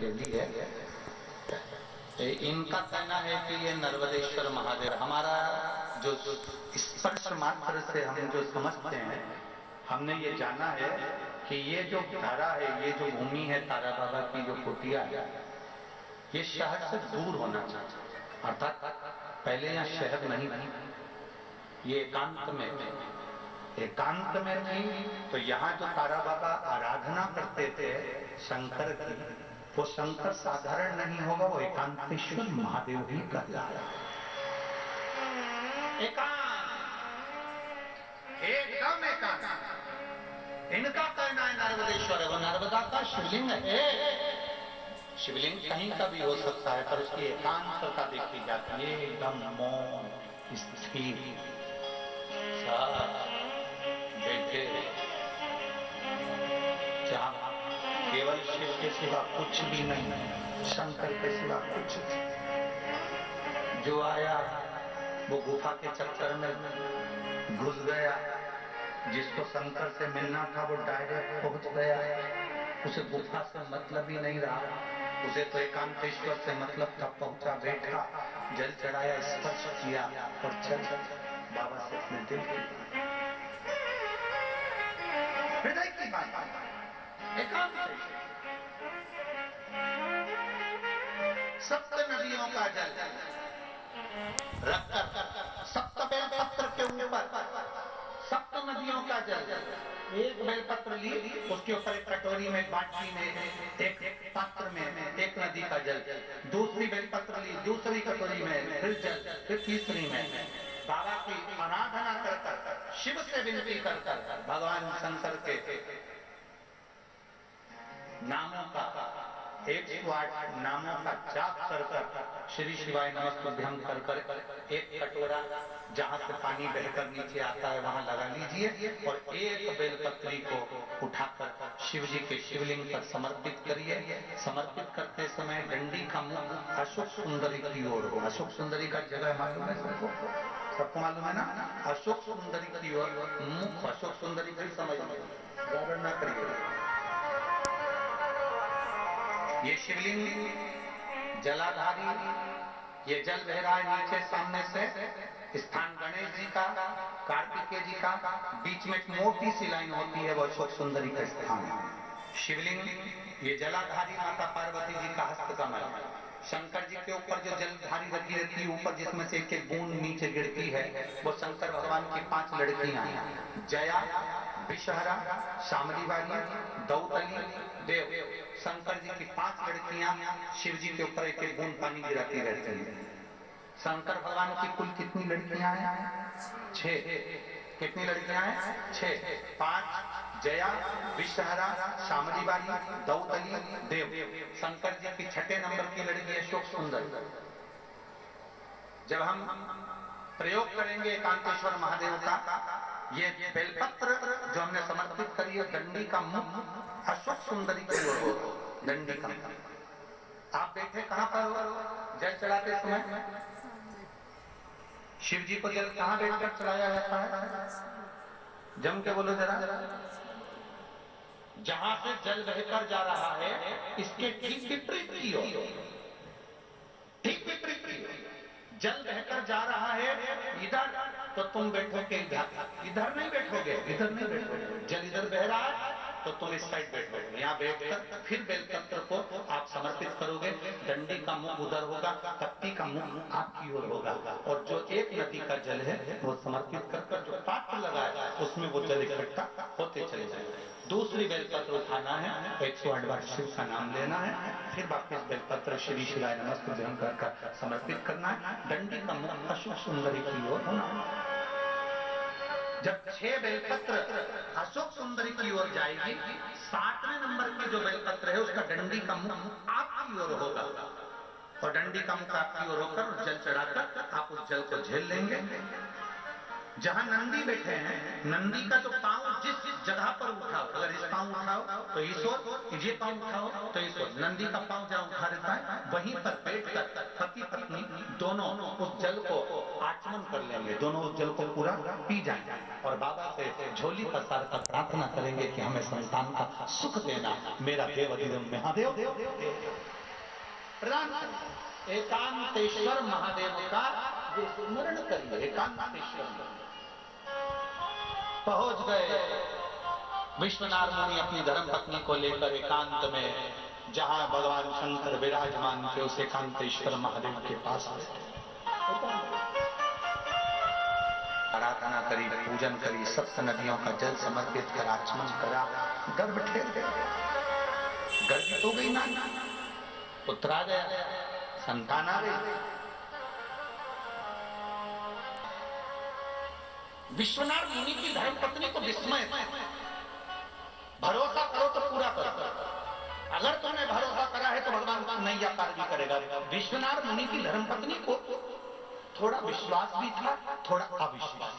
के लिए। इनका कहना है कि ये नर्मदेश्वर महादेव, हमारा जो स्पर्श मात्र से हम जो समझते हैं, हमने ये जाना है कि ये जो धारा है, ये जो भूमि है तारा बाबा की जो कुटिया है, ये शहर से दूर होना चाहिए। अर्थात पहले यहाँ शहर नहीं थी, ये एकांत में थी। एकांत में थी तो यहाँ जो तारा बाबा आराधना करते थे शंकर की, वो शंकर साधारण नहीं होगा, वो एकांतेश्वर महादेव भी कहलाया। एकांत, एकदम एकांत। इनका कहना है नर्मदेश्वर है, वो नर्मदा का शिवलिंग है। शिवलिंग कहीं का भी हो सकता है, पर उसकी एकांतता देखी जाती है, एकदम मौन स्थिर, बैठे, जहां केवल शिव के सिवा कुछ भी नहीं, शंकर के सिवा कुछ नहीं। जो आया वो गुफा के चक्कर में घुस गया, जिसको शंकर से मिलना था वो डायरेक्ट पहुंच गया, उसे गुफा से मतलब ही नहीं रहा, उसे तो एकांतेश्वर से मतलब था। पहुंचा, बैठा, जल चढ़ाया, स्पर्श किया और चल बाबा से अपने दिल की हृदय की बात एकांत। सप्त नदियों का जल रखकर, सप्त बेलपत्र के ऊपर सप्त नदियों का जल, एक बेलपत्र ली, उसके ऊपर एक कटोरी में, बाटी में, एक पात्र में एक नदी का जल, दूसरी बेलपत्र ली, दूसरी कटोरी में फिर जल, फिर तीसरी में बाबा की आराधना कर, शिव से विनती कर, भगवान शंकर के नामों का 108 नामों का जाप कर श्री शिवाय नमस्तुभ्यं कर एक कटोरा जहां से पानी बहकर नीचे आता है वहां लगा लीजिए और एक बेलपत्री को उठाकर शिव जी के शिवलिंग पर समर्पित करिए। समर्पित करते समय डंडी का मुख अशोक सुंदरी की ओर हो। अशोक सुंदरी का जगह मालूम है सबको? सबको मालूम है ना? अशोक सुंदरी की ओर मुख, अशोक सुंदरी की समझ गड़बड़ ना करिए। ये शिवलिंग जलाधारी, ये जल बह रहा है नीचे सामने से, स्थान गणेश जी का, कार्तिकेय जी का, बीच में एक मोटी सी लाइन होती है, वो अशोक सुंदरी का स्थान है। शिवलिंग ये जलाधारी माता पार्वती जी का हस्तकमल, शंकर जी के ऊपर जो जलधारी रखी रहती है ऊपर, जिसमें से एक एक बूंद नीचे गिरती है, वो शंकर भगवान की 5 लड़कियां हैं, जया, विषहरा, शामली वाली, दौतली, देव। शंकर जी की 5 लड़कियां शिव जी के ऊपर एक एक बूंद पानी गिराती रहती है। शंकर भगवान की कुल कितनी लड़कियां हैं? 6। कितनी लड़कियां हैं? 6। 5 जया, विषहरा, शामली वाली, दौतली, देव। शंकर जी की 6 नंबर की लड़की है अशोक सुंदर। जब हम प्रयोग करेंगे एकांतेश्वर महादेव का, ये बेलपत्र जो हमने समर्पित करी है, डंडी का मुख अशोक सुंदरी की ओर हो, डंडी का। आप बैठे कहां पर हो जल चढ़ाते समय? शिव जी को जल कहां बैठकर चढ़ाया जाता है? जम के बोलो जरा। जहां से जल बहकर जा रहा है इसके ठीक विपरीत की ओर, ठीक विपरीत की ओर जल बहकर जा रहा है इधर, तो तुम बैठोगे इधर नहीं बैठोगे, इधर नहीं बैठोगे। जल इधर बह रहा है तो तुम इस साइड बैठोगे। यहाँ बैठकर फिर बेलपत्र को आप समर्पित करोगे। डंडी का मुख उधर होगा, पत्ती का मुख आपकी ओर होगा, और जो एक नदी का जल है वो समर्पित कर जो पात्र लगा है उसमें वो जल इकट्ठा होते चले जाएंगे। दूसरी बेलपत्र उठाना है, 108 बार शिव का नाम लेना है, फिर वापिस बेलपत्र श्री शिवाय नमस्तुभ्यं कर समर्पित करना है। डंडी का मुख अशोक सुंदरी की ओर होना है। जब 6 बेलपत्र अशोक सुंदरी की ओर जाएगी, 7वें नंबर की जो बेलपत्र है उसका डंडी का मुख आपकी ओर होगा, और डंडी का मुख आपकी ओर होकर जल चढ़ाकर आप उस जल को झेल लेंगे। जहां नंदी बैठे हैं, नंदी का जो पांव जिस जगह पर उठाओ, अगर इस पांव उठाओ तो इस ओर, ये पांव उठाओ तो इस ओर, नंदी का पांव जहां उठा रहता है वहीं पर बैठकर पति पत्नी दोनों उस जल को आचमन कर लेंगे, दोनों उस जल को पूरा पी जाएंगे और बाबा से झोली पसार कर प्रार्थना करेंगे कि हमें संतान का सुख देना, मेरा देव महादेव। प्रणाम करिए, एकांतेश्वर महादेव का स्मरण करिए। एकांतेश्वर पहुंच गए विश्वनाथ मुनि अपनी धर्म पत्नी को लेकर एकांत में, जहां भगवान शंकर विराजमान थे उस एकांतेश्वर महादेव के पास बैठे, आराधना करी, पूजन करी, सप्त नदियों का जल समर्पित कर आचमन करा, गर्भ ठेर गए, गर्भित हो गई ना, पुत्र आ गया, संतान आ गई। विश्वनाथ मुनि की धर्मपत्नी को विस्मय, भरोसा करो तो पूरा करो, अगर तुमने भरोसा करा है तो भगवान नैया पार भी करेगा। विश्वनाथ मुनि की धर्मपत्नी को थोड़ा विश्वास भी था, थोड़ा अविश्वास।